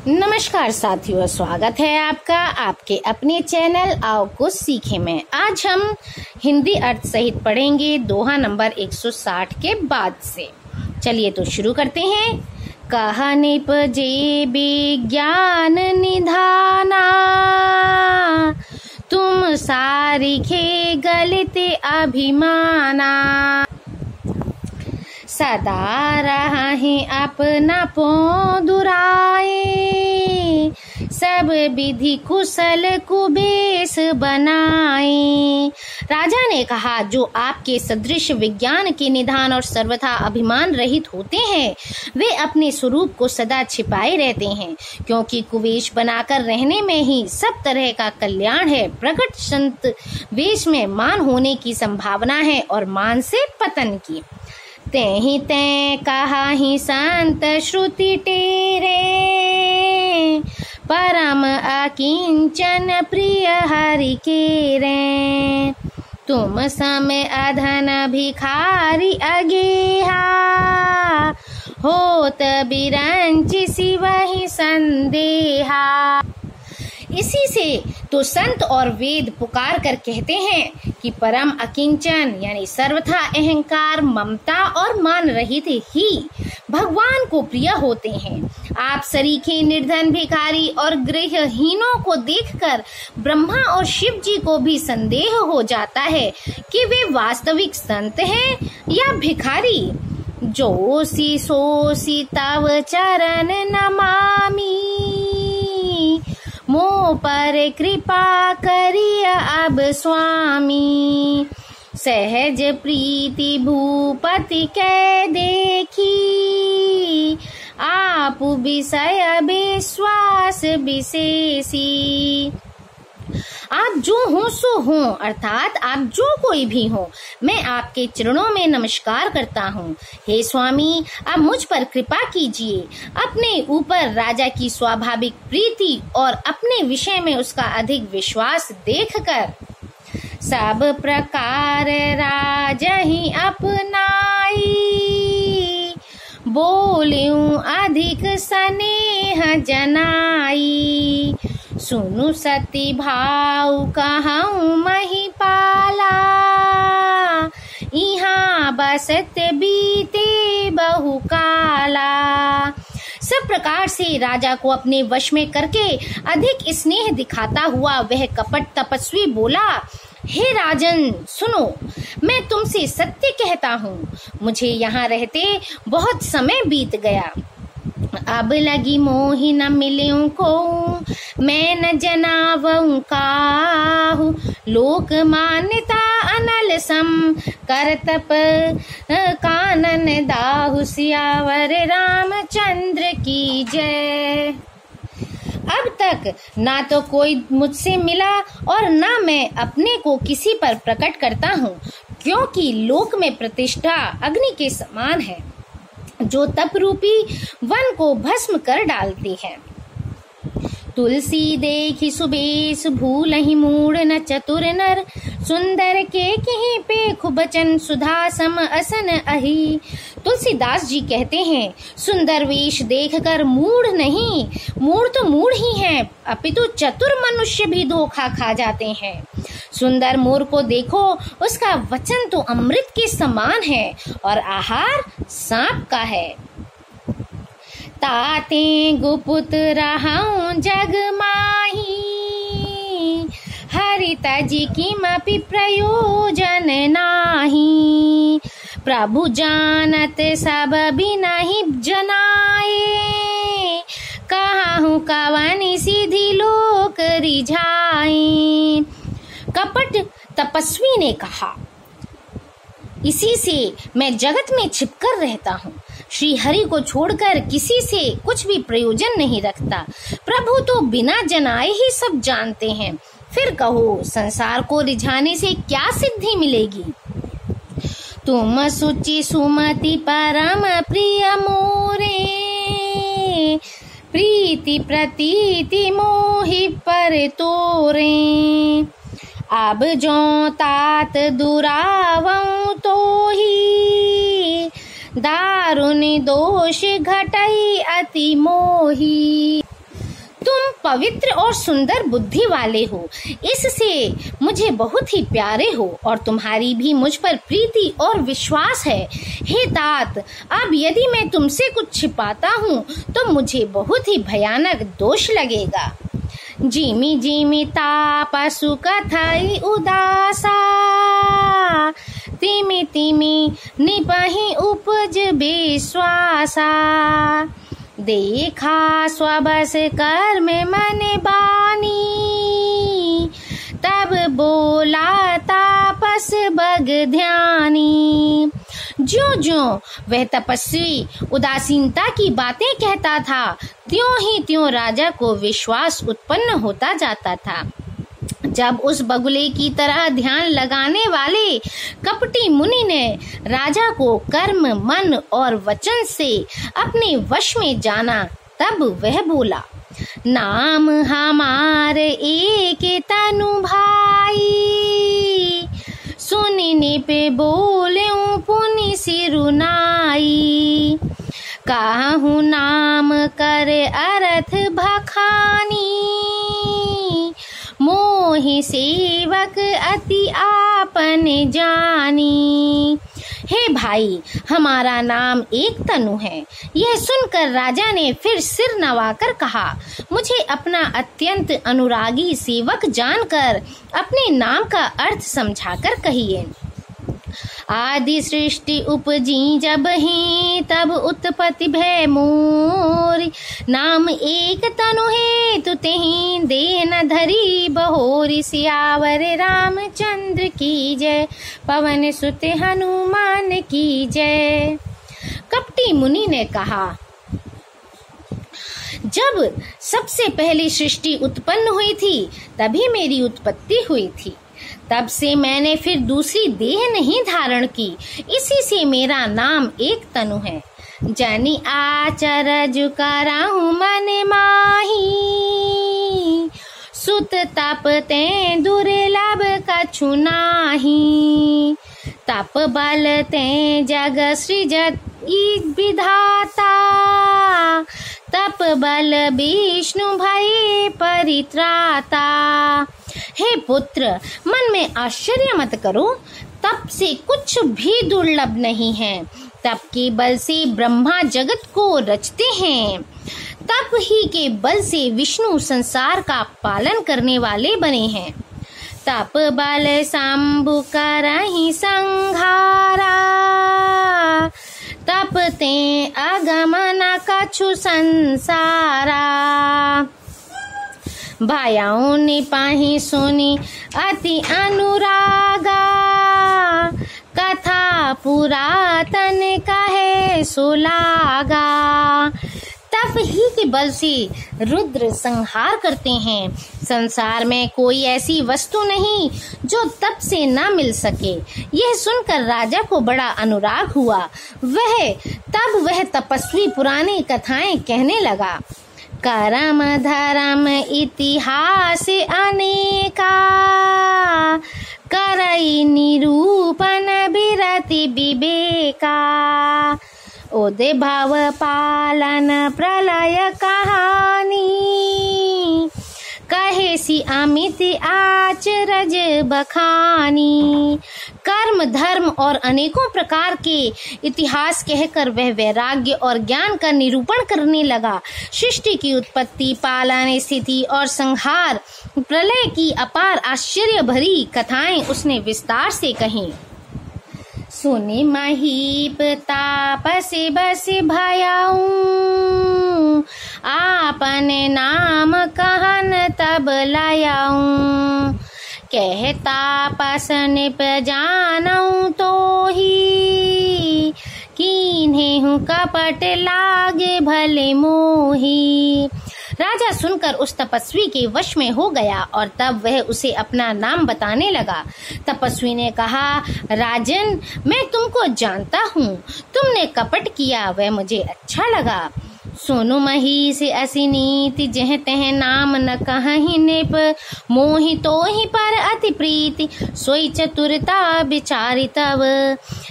नमस्कार साथियों, स्वागत है आपका आपके अपने चैनल आओ कुछ सीखे में। आज हम हिंदी अर्थ सहित पढ़ेंगे दोहा नंबर 160 के बाद से। चलिए तो शुरू करते हैं। कहा निपजे विज्ञान निधाना, तुम सारिखे गलित अभिमाना। सदा रहे अपना पो दुराए, सब विधि कुशल कुबेश बनाए। राजा ने कहा, जो आपके सदृश विज्ञान के निधान और सर्वथा अभिमान रहित होते हैं, वे अपने स्वरूप को सदा छिपाए रहते हैं, क्योंकि कुवेश बनाकर रहने में ही सब तरह का कल्याण है। प्रकट संत वेश में मान होने की संभावना है और मान से पतन की। तेहि ते कहा ही संत श्रुति टेरे, परम अकिंचन प्रिय हरि के रे। तुम सम अधन भिखारी अगेहा, होत बिरंच सिवहि संदेहा। इसी से तो संत और वेद पुकार कर कहते हैं कि परम अकिंचन यानी सर्वथा अहंकार, ममता और मान रहित ही भगवान को प्रिय होते हैं। आप सरीखे, निर्धन, भिखारी और गृहहीनों को देखकर ब्रह्मा और शिव जी को भी संदेह हो जाता है कि वे वास्तविक संत हैं या भिखारी। जोसी सोसी तव चरण नमामि, मोह पर कृपा करिय अब स्वामी। सहज प्रीति भूपति के देखी, आप विषय विश्वास विशेषी। आप जो हो सो हो, अर्थात आप जो कोई भी हो, मैं आपके चरणों में नमस्कार करता हूँ। हे स्वामी, आप मुझ पर कृपा कीजिए। अपने ऊपर राजा की स्वाभाविक प्रीति और अपने विषय में उसका अधिक विश्वास देखकर सब प्रकार राजहि अपनाई, बोलियूं अधिक स्नेह जनाई। सुनु सती भाव कहूँ महिपाला, यहाँ बसत बीते बहु काला। सब प्रकार से राजा को अपने वश में करके अधिक स्नेह दिखाता हुआ वह कपट तपस्वी बोला, हे राजन सुनो, मैं तुमसे सत्य कहता हूँ, मुझे यहाँ रहते बहुत समय बीत गया। अब लगी मोहि न मिलूं को, मैं न जनावूं काहू। लोक मान्यता अनल सम, कर तप कानन दाहु। सियावर रामचंद्र की जय। अब तक ना तो कोई मुझसे मिला और ना मैं अपने को किसी पर प्रकट करता हूँ, क्योंकि लोक में प्रतिष्ठा अग्नि के समान है, जो तप रूपी वन को भस्म कर डालती है। तुलसी देखी सुबेश, भूलहि मूढ़ न चतुर नर। सुंदर के कहीं पे खुबचन, सुधा सम असन अहि। तुलसीदास जी कहते हैं, सुंदर वेश देखकर मूढ़ नहीं, मूढ़ तो मूढ़ ही हैं, अपितु चतुर मनुष्य भी धोखा खा जाते हैं। सुंदर मोर को देखो, उसका वचन तो अमृत के समान है और आहार सांप का है। ताते गुपुत रहाऊं जग माही, हरि तजी किमपि प्रयोजन नाही। प्रभु जानत सब बिनहि जनाए, कहूँ कवनि सिधि लोक रिझाए। कपट तपस्वी ने कहा, इसी से मैं जगत में छिपकर रहता हूँ, श्री हरि को छोड़कर किसी से कुछ भी प्रयोजन नहीं रखता। प्रभु तो बिना जनाए ही सब जानते हैं, फिर कहो संसार को रिझाने से क्या सिद्धि मिलेगी। तुम सुचि सुमति परम प्रिय मोरे, प्रीति प्रतीति मोहि पर तोरे। अब जो तात दुरावं तो ही, दारुण दोष घटई अति मोही। तुम पवित्र और सुंदर बुद्धि वाले हो, इससे मुझे बहुत ही प्यारे हो और तुम्हारी भी मुझ पर प्रीति और विश्वास है। हे तात, अब यदि मैं तुमसे कुछ छिपाता हूँ तो मुझे बहुत ही भयानक दोष लगेगा। जिमि जिमि तापसु कथई उदासा, तिमि तिमि निपहि उपज विश्वासा। देखा स्वबस कर्म मन बानी, तब बोला तापस बग ध्यानी। ज्यों ज्यों वह तपस्वी उदासीनता की बातें कहता था, त्यों ही त्यों राजा को विश्वास उत्पन्न होता जाता था। जब उस बगुले की तरह ध्यान लगाने वाले कपटी मुनि ने राजा को कर्म, मन और वचन से अपने वश में जाना, तब वह बोला, नाम हमारे एक तनु भाई, सुनने पे बोले पुनि सिरुनाई। काहू नाम करे अर्थ भखानी, मोहि सेवक अति आपन जानी। हे भाई, हमारा नाम एक तनु है। यह सुनकर राजा ने फिर सिर नवाकर कहा, मुझे अपना अत्यंत अनुरागी सेवक जानकर अपने नाम का अर्थ समझाकर कहिए। आदि सृष्टि उपजी जब ही, तब उत्पत्ति भय मोरी। नाम एक तनु है तु तेहि, देह न धरी बहोरी। सियावर रामचंद्र की जय, पवन सुत हनुमान की जय। कपटी मुनि ने कहा, जब सबसे पहली सृष्टि उत्पन्न हुई थी तभी मेरी उत्पत्ति हुई थी। तब से मैंने फिर दूसरी देह नहीं धारण की, इसी से मेरा नाम एक तनु है। जनि आचरज कराहु मन माही, सुत तप ते दुर्लभ कछु नाही। तप बल ते जग सृजत विधाता, तप बल विष्णु भय परित्राता। हे पुत्र, मन में आश्चर्य मत करो, तप से कुछ भी दुर्लभ नहीं है। तप के बल से ब्रह्मा जगत को रचते हैं, तप ही के बल से विष्णु संसार का पालन करने वाले बने हैं। तप बल शंभु करहि संहारा, तप ते अगमन कछु संसारा। भायाओं ने पाही सुनी अति अनुरागा, कथा पुरातन कहे सुलागा। तप ही के बल से रुद्र संहार करते हैं। संसार में कोई ऐसी वस्तु नहीं जो तप से न मिल सके। यह सुनकर राजा को बड़ा अनुराग हुआ। तब वह तपस्वी पुरानी कथाएं कहने लगा। करम धर्म इतिहास अनेका, करई निरूपण बिरति विवेका। उद्भव पालन प्रलय कहानी, कहे सी अमित आचरज बखानी। कर्म, धर्म और अनेकों प्रकार के इतिहास कहकर वह वैराग्य और ज्ञान का निरूपण करने लगा। सृष्टि की उत्पत्ति, पालन, स्थिति और संहार, प्रलय की अपार आश्चर्य भरी कथाएं उसने विस्तार से कहीं। सुनि महीप तापस बस भयाऊं, आपन नाम कहन तब लायाऊं। कहता तापस निप जानऊं तो ही, कीन्हे हूँ कपट लागे भले मोही। राजा सुनकर उस तपस्वी के वश में हो गया और तब वह उसे अपना नाम बताने लगा। तपस्वी ने कहा, राजन, मैं तुमको जानता हूँ, तुमने कपट किया वह मुझे अच्छा लगा। सोनु मही से असी नीति जह तह नाम न कहीं निप मोहि तो ही पर अति प्रीति सोई चतुरता विचारी तब।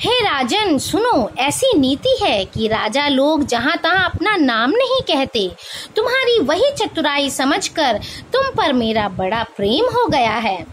हे राजन सुनो, ऐसी नीति है कि राजा लोग जहाँ तहाँ अपना नाम नहीं कहते। तुम्हारी वही चतुराई समझकर तुम पर मेरा बड़ा प्रेम हो गया है।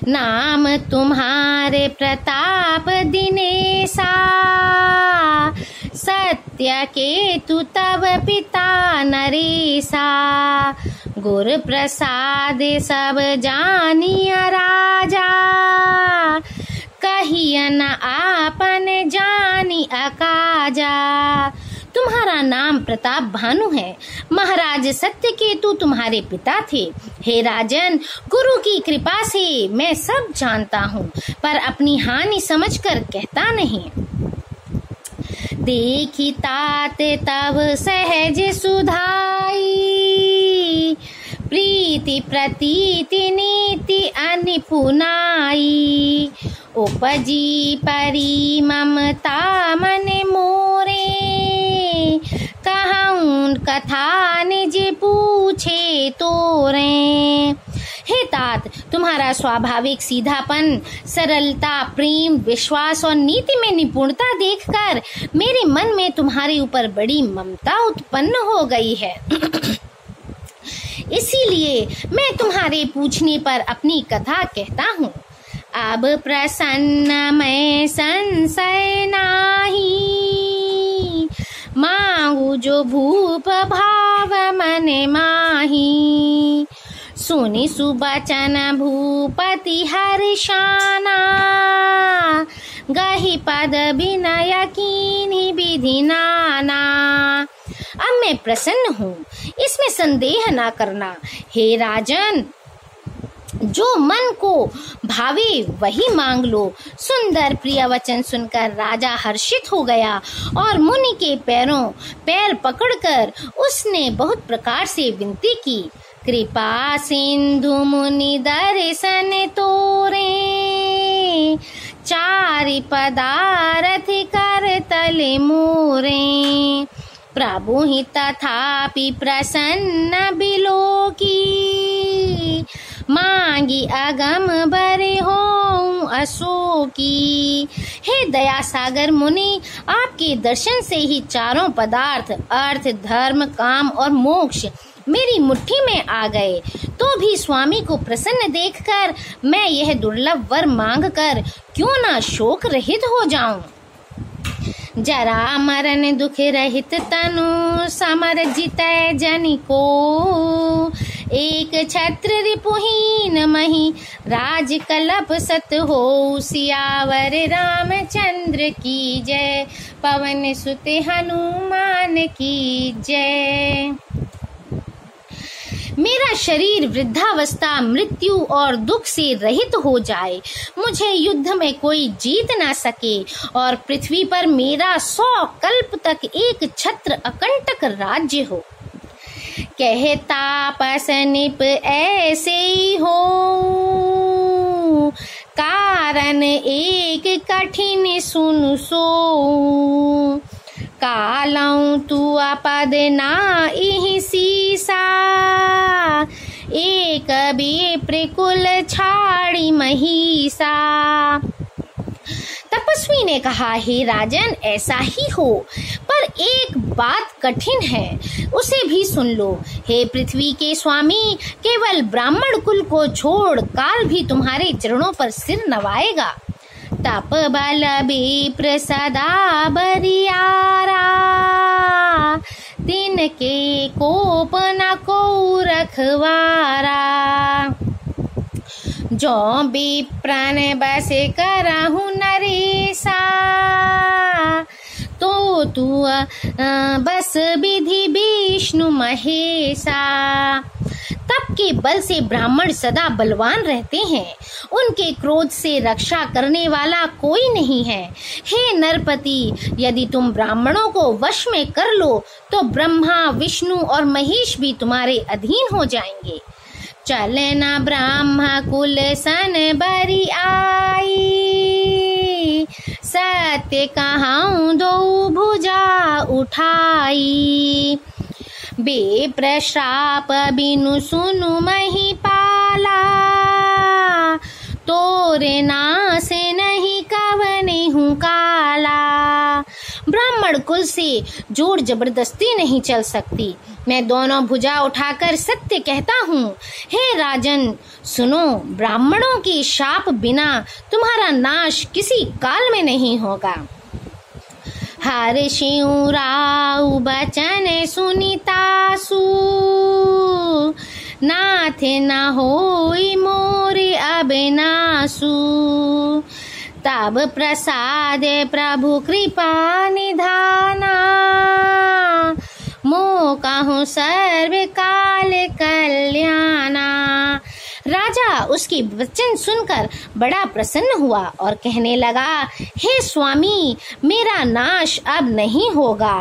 नाम तुम्हारे प्रताप दिनेशा सत्य के तु तब पिता नरेशा गुर प्रसाद सब जानिया राजा कहिया न आपन जानी अकाजा। तुम्हारा नाम प्रताप भानु है। महाराज सत्यकेतु तुम्हारे पिता थे। हे राजन, गुरु की कृपा से मैं सब जानता हूँ, पर अपनी हानि समझकर कहता नहीं। देखी तात तब सहज सुधाई प्रीति प्रतीति नीति अनिपुनाई उपजी परी ममता मन मोरे कहूँ कथा निज पूछे तोरे। हे तात, तुम्हारा स्वाभाविक सीधापन, सरलता, प्रेम, विश्वास और नीति में निपुणता देखकर मेरे मन में तुम्हारे ऊपर बड़ी ममता उत्पन्न हो गई है। इसीलिए मैं तुम्हारे पूछने पर अपनी कथा कहता हूँ। अब प्रसन्न मैं संशय नाही मांगू जो भूप भाव मन माही सुनि सुबचन भूपति हर्षाना गहि पद विनय कीन्हि विधि नाना। अब मैं प्रसन्न हूँ, इसमें संदेह ना करना। हे राजन, जो मन को भावे वही मांग लो। सुंदर प्रिय वचन सुनकर राजा हर्षित हो गया और मुनि के पैर पकड़कर उसने बहुत प्रकार से विनती की। कृपा सिंधु मुनि दर्शन तोरे चारि पदारथ कर तले मोरे प्रभु ही तथापि प्रसन्न बिलोकी मांगी अगम बरे हो अशोकी। हे दया सागर मुनि, आपके दर्शन से ही चारों पदार्थ अर्थ, धर्म, काम और मोक्ष मेरी मुट्ठी में आ गए। तो भी स्वामी को प्रसन्न देखकर मैं यह दुर्लभ वर मांगकर क्यों ना शोक रहित हो जाऊं। जरा मरण दुख रहित तनु समर जितै जनि को एक छत्र रिपुहीन मही राज कलप सत हो सियावर रामचंद्र की जय पवन सुत हनुमान की जय। मेरा शरीर वृद्धावस्था, मृत्यु और दुख से रहित हो जाए, मुझे युद्ध में कोई जीत ना सके और पृथ्वी पर मेरा 100 कल्प तक एक छत्र अकंटक राज्य हो। कहता पसनिप ऐसे ही हो कारण एक कठिन सुन सो कालऊ तू अपद ना इहि सीसा एक विप्रकुल छाड़ी महिषा। तपस्वी ने कहा, हे राजन, ऐसा ही हो, पर एक बात कठिन है, उसे भी सुन लो। हे पृथ्वी के स्वामी, केवल ब्राह्मण कुल को छोड़ काल भी तुम्हारे चरणों पर सिर नवाएगा। तप बल विप्र सदा बरियारा तिनके कोप न को रखवारा जो विप्रन बस करहु नरेशा तो तू बस विधि विष्णु महेशा। तप के बल से ब्राह्मण सदा बलवान रहते हैं, उनके क्रोध से रक्षा करने वाला कोई नहीं है। हे नरपति, यदि तुम ब्राह्मणों को वश में कर लो तो ब्रह्मा, विष्णु और महेश भी तुम्हारे अधीन हो जाएंगे। चले न ब्रह्म कुल सन बरी आई सत्य कहाऊं दो भुजा उठाई। बेप्रश्राप बिनु सुनु महिपाला, तोरे नास नहीं कवने हूँ काला। ब्राह्मण कुल से जोर जबरदस्ती नहीं चल सकती। मैं दोनों भुजा उठाकर सत्य कहता हूँ। हे राजन सुनो, ब्राह्मणों की शाप बिना तुम्हारा नाश किसी काल में नहीं होगा। हर्षिउ राउ बचन सुनितासु, नाथ न होई मोरे अबिनासु। तब प्रसाद प्रभु कृपा निधाना, मोकाहु सर्व काल कल्याणा। राजा उसकी वचन सुनकर बड़ा प्रसन्न हुआ और कहने लगा, हे स्वामी, मेरा नाश अब नहीं होगा।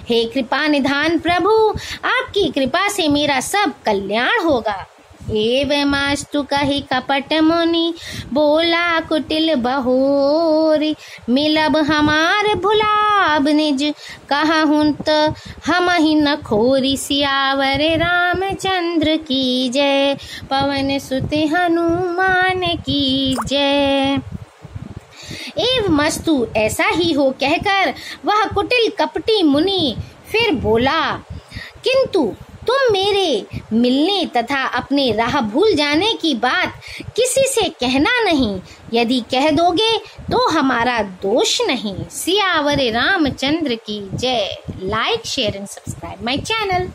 हे कृपा निधान प्रभु, आपकी कृपा से मेरा सब कल्याण होगा। एवमस्तु कहि कपट मुनि, बोला कुटिल बहोरी। मिलब हमार भुलाब निज, कहहुँ त हमहि न खोरी। सियावर रामचंद्र की जय, पवन सुत हनुमान की जय। एवमस्तु ऐसा ही हो कहकर वह कुटिल कपटी मुनि फिर बोला, किंतु तुम मेरे मिलने तथा अपने राह भूल जाने की बात किसी से कहना नहीं। यदि कह दोगे तो हमारा दोष नहीं। सियावर रामचंद्र की जय। Like, share and subscribe my channel.